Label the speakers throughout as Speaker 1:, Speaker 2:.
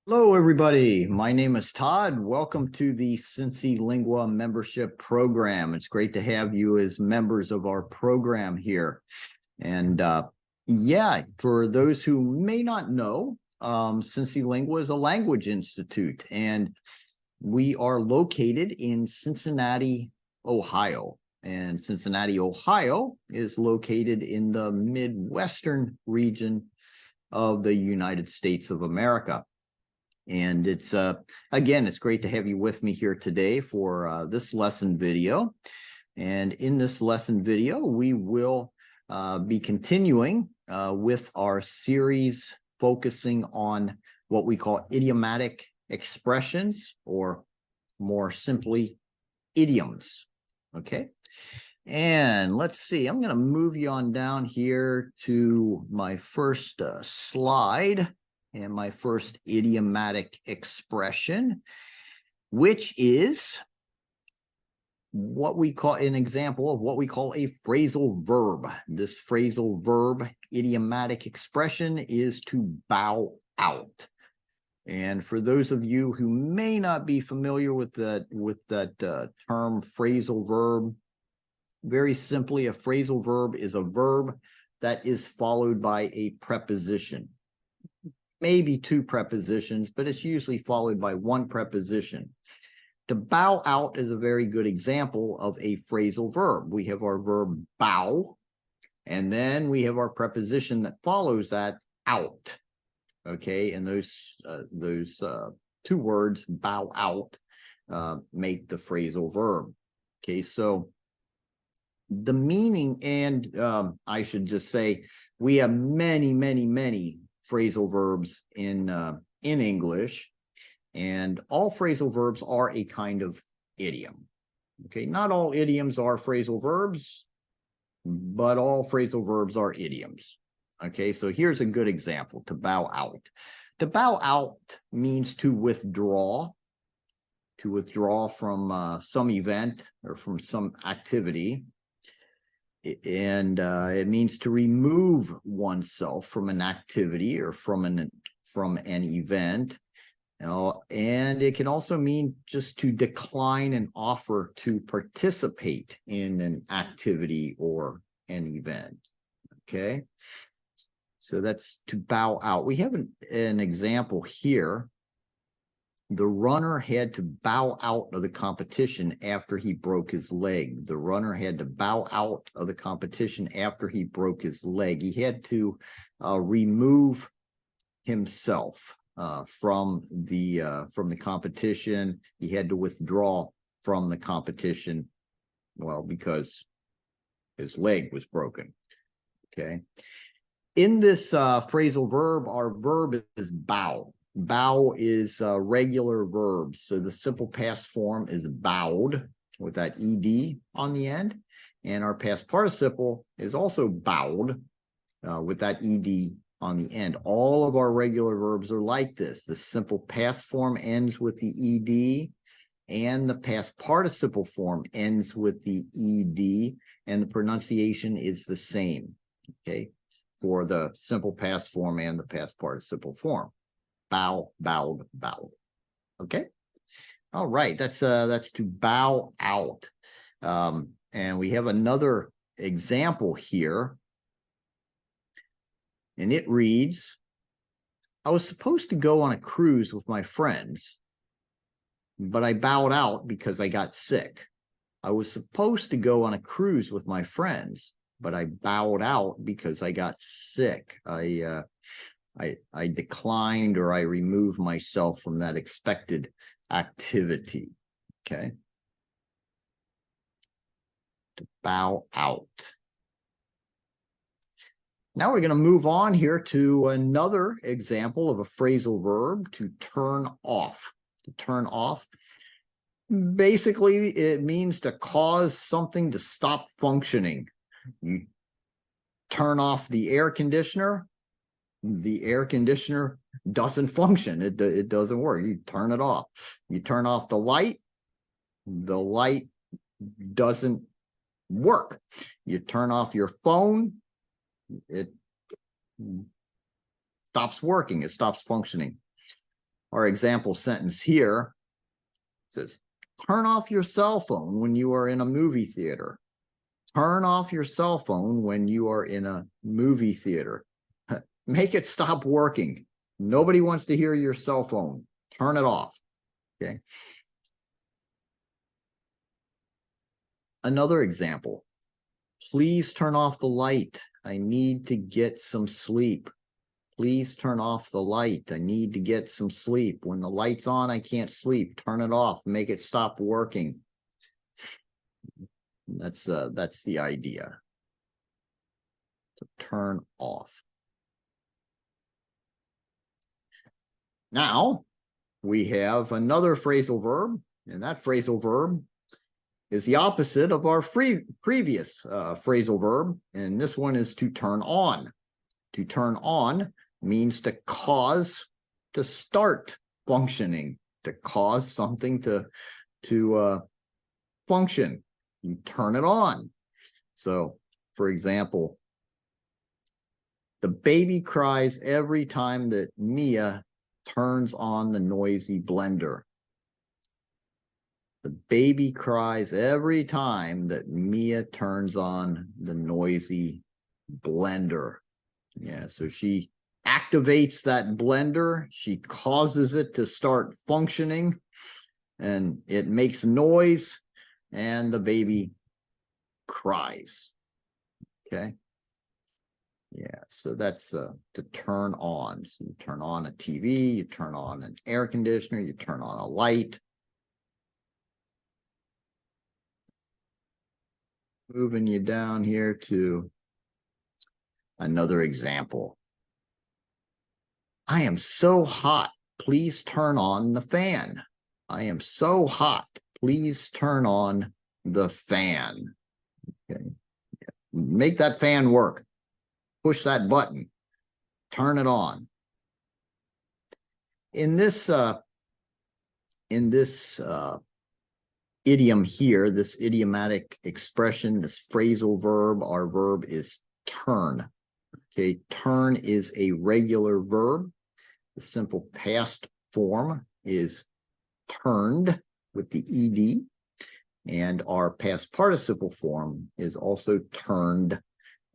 Speaker 1: Hello, everybody. My name is Todd. Welcome to the CINCILINGUA membership program. It's great to have you as members of our program here. And for those who may not know, CINCILINGUA is a language institute, and we are located in Cincinnati, Ohio. And Cincinnati, Ohio is located in the Midwestern region of the United States of America. And it's again, it's great to have you with me here today for this lesson video. And in this lesson video, we will be continuing with our series focusing on what we call idiomatic expressions, or more simply, idioms. Okay. And let's see, I'm going to move you on down here to my first slide. And my first idiomatic expression, which is what we call an example of what we call a phrasal verb. This phrasal verb idiomatic expression is to bow out. And for those of you who may not be familiar with that term phrasal verb, very simply, a phrasal verb is a verb that is followed by a preposition. Maybe two prepositions, but it's usually followed by one preposition. To bow out is a very good example of a phrasal verb. We have our verb bow, and then we have our preposition that follows that, out. Okay, and those two words, bow out, make the phrasal verb. Okay, so the meaning, and I should just say, we have many phrasal verbs in English, and all phrasal verbs are a kind of idiom. Okay, not all idioms are phrasal verbs, but all phrasal verbs are idioms. Okay, so here's a good example: to bow out. To bow out means to withdraw from some event or from some activity. And it means to remove oneself from an activity or from an event. And it can also mean just to decline an offer to participate in an activity or an event. Okay, so that's to bow out. We have an example here. The runner had to bow out of the competition after he broke his leg. The runner had to bow out of the competition after he broke his leg. He had to remove himself from the competition. He had to withdraw from the competition, well, because his leg was broken. Okay. In this phrasal verb, our verb is bow. Bow is a regular verb. So the simple past form is bowed with that ed on the end. And our past participle is also bowed with that ed on the end. All of our regular verbs are like this. The simple past form ends with the ed, and the past participle form ends with the ed, and the pronunciation is the same, okay, for the simple past form and the past participle form. Bow, bowed, bowed. Okay. All right. That's to bow out. And we have another example here. And it reads, I was supposed to go on a cruise with my friends, but I bowed out because I got sick. I was supposed to go on a cruise with my friends, but I bowed out because I got sick. I declined, or I removed myself from that expected activity. Okay. To bow out. Now we're going to move on here to another example of a phrasal verb, to turn off. To turn off. Basically, it means to cause something to stop functioning. You turn off the air conditioner doesn't function. It doesn't work. You turn it off. You turn off the light doesn't work. You turn off your phone, it stops working. It stops functioning. our example sentence here says, turn off your cell phone when you are in a movie theater. Turn off your cell phone when you are in a movie theater. Make it stop working. Nobody wants to hear your cell phone. Turn it off. Okay. Another example. Please turn off the light. I need to get some sleep. Please turn off the light. I need to get some sleep. When the light's on, I can't sleep. Turn it off. Make it stop working. That's the idea. To turn off. Now we have another phrasal verb, and that phrasal verb is the opposite of our previous phrasal verb, and this one is to turn on. To turn on means to cause, to start functioning, to cause something to function. You turn it on. So, for example, the baby cries every time that Mia turns on the noisy blender. The baby cries every time that Mia turns on the noisy blender. Yeah, so she activates that blender. She causes it to start functioning, and it makes noise, and the baby cries. Okay. Yeah, so that's to turn on. So you turn on a TV, you turn on an air conditioner, you turn on a light. Moving you down here to another example. I am so hot. Please turn on the fan. I am so hot. Please turn on the fan. Okay. Make that fan work. Push that button. Turn it on. In this idiom here, this idiomatic expression, this phrasal verb, our verb is turn. Okay, turn is a regular verb. The simple past form is turned with the ed, and our past participle form is also turned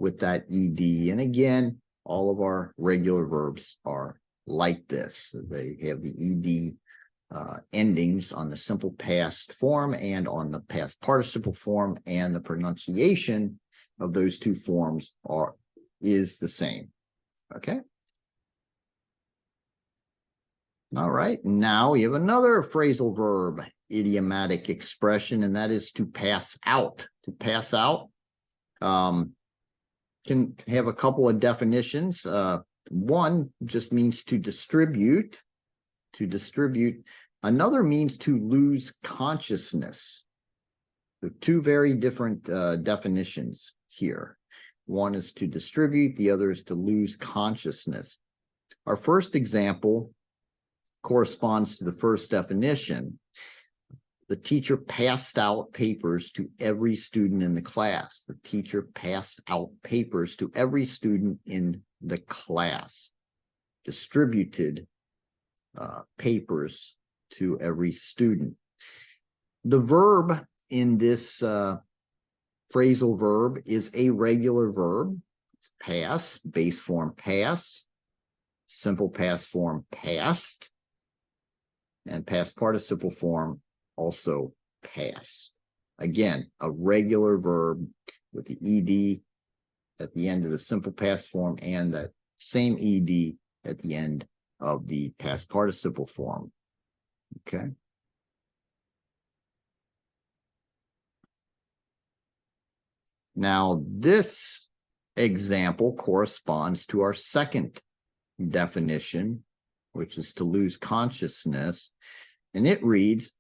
Speaker 1: with that ed. And again, all of our regular verbs are like this. They have the ed endings on the simple past form and on the past participle form, and the pronunciation of those two forms is the same. Okay. All right. Now we have another phrasal verb, idiomatic expression, and that is to pass out. To pass out can have a couple of definitions. One just means to distribute. To distribute. Another means to lose consciousness. So two very different definitions here. One is to distribute, the other is to lose consciousness. Our first example corresponds to the first definition. The teacher passed out papers to every student in the class. The teacher passed out papers to every student in the class. Distributed papers to every student. The verb in this phrasal verb is a regular verb. It's pass, base form pass, simple past form passed, and past participle form also passed. Again, a regular verb with the ed at the end of the simple past form and that same ed at the end of the past participle form. Okay. Now, this example corresponds to our second definition, which is to lose consciousness. And it reads,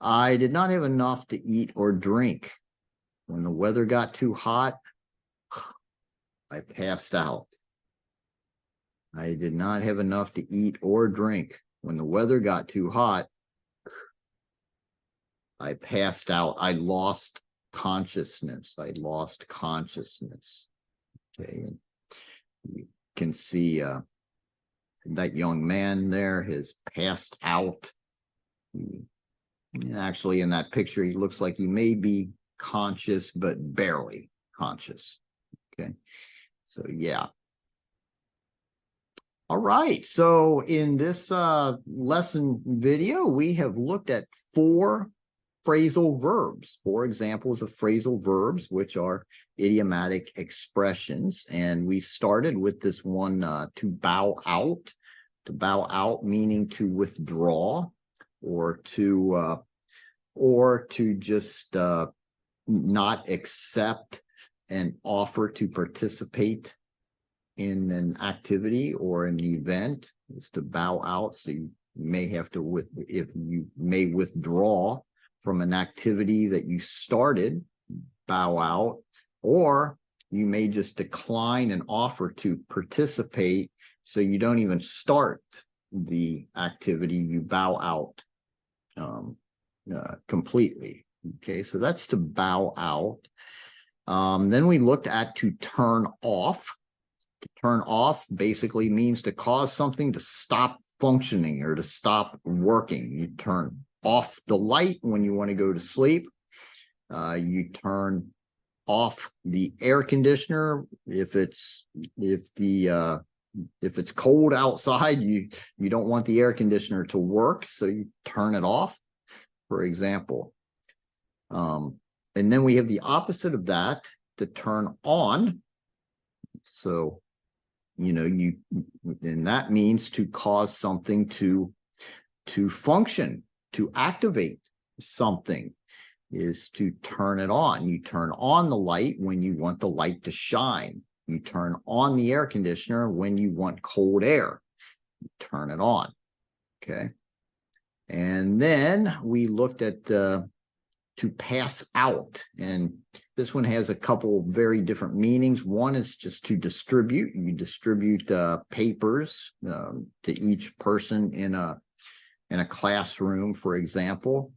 Speaker 1: I did not have enough to eat or drink. When the weather got too hot, I passed out. I did not have enough to eat or drink. When the weather got too hot, I passed out. I lost consciousness. I lost consciousness. Okay. And you can see that young man there has passed out. Actually, in that picture, he looks like he may be conscious, but barely conscious. Okay. So, yeah. All right. So in this lesson video, we have looked at 4 phrasal verbs, 4 examples of phrasal verbs, which are idiomatic expressions. And we started with this one, to bow out. To bow out meaning to withdraw, or to just not accept an offer to participate in an activity or an event, is to bow out. So you may have to, if you may withdraw from an activity that you started, bow out, or you may just decline an offer to participate, so you don't even start the activity, you bow out completely. Okay, so that's to bow out. Then we looked at to turn off. To turn off basically means to cause something to stop functioning or to stop working. You turn off the light when you want to go to sleep. You turn off the air conditioner if it's cold outside. You don't want the air conditioner to work, so you turn it off, for example. And then we have the opposite of that, to turn on. So, and that means to cause something to function, to activate something, is to turn it on. You turn on the light when you want the light to shine. You turn on the air conditioner when you want cold air. You turn it on. Okay. And then we looked at to pass out. And this one has a couple very different meanings. One is just to distribute. You distribute papers to each person in a classroom, for example.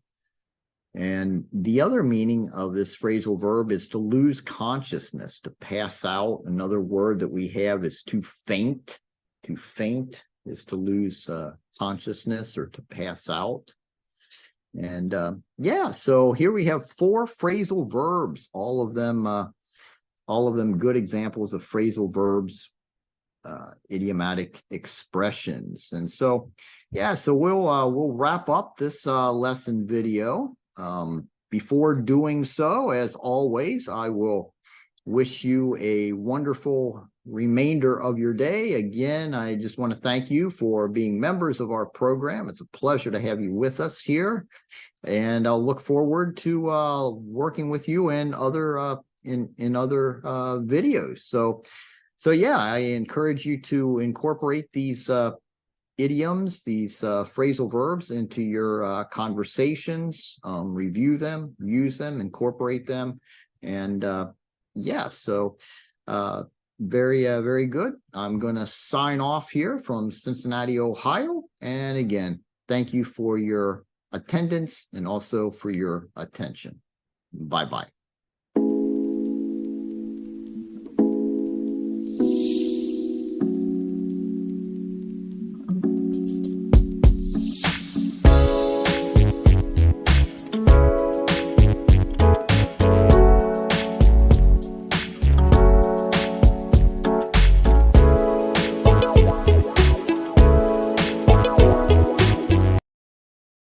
Speaker 1: And the other meaning of this phrasal verb is to lose consciousness, to pass out. Another word that we have is to faint. To faint is to lose consciousness or to pass out. And yeah, so here we have 4 phrasal verbs, all of them good examples of phrasal verbs, idiomatic expressions. And so, yeah, so we'll wrap up this lesson video. Before doing so, as always, I will wish you a wonderful remainder of your day. Again, I just want to thank you for being members of our program. It's a pleasure to have you with us here, and I'll look forward to working with you in other videos. So yeah, I encourage you to incorporate these idioms, these phrasal verbs into your conversations, review them, use them, incorporate them, and yeah, so very good. I'm going to sign off here from Cincinnati, Ohio. And again, thank you for your attendance and also for your attention. Bye-bye.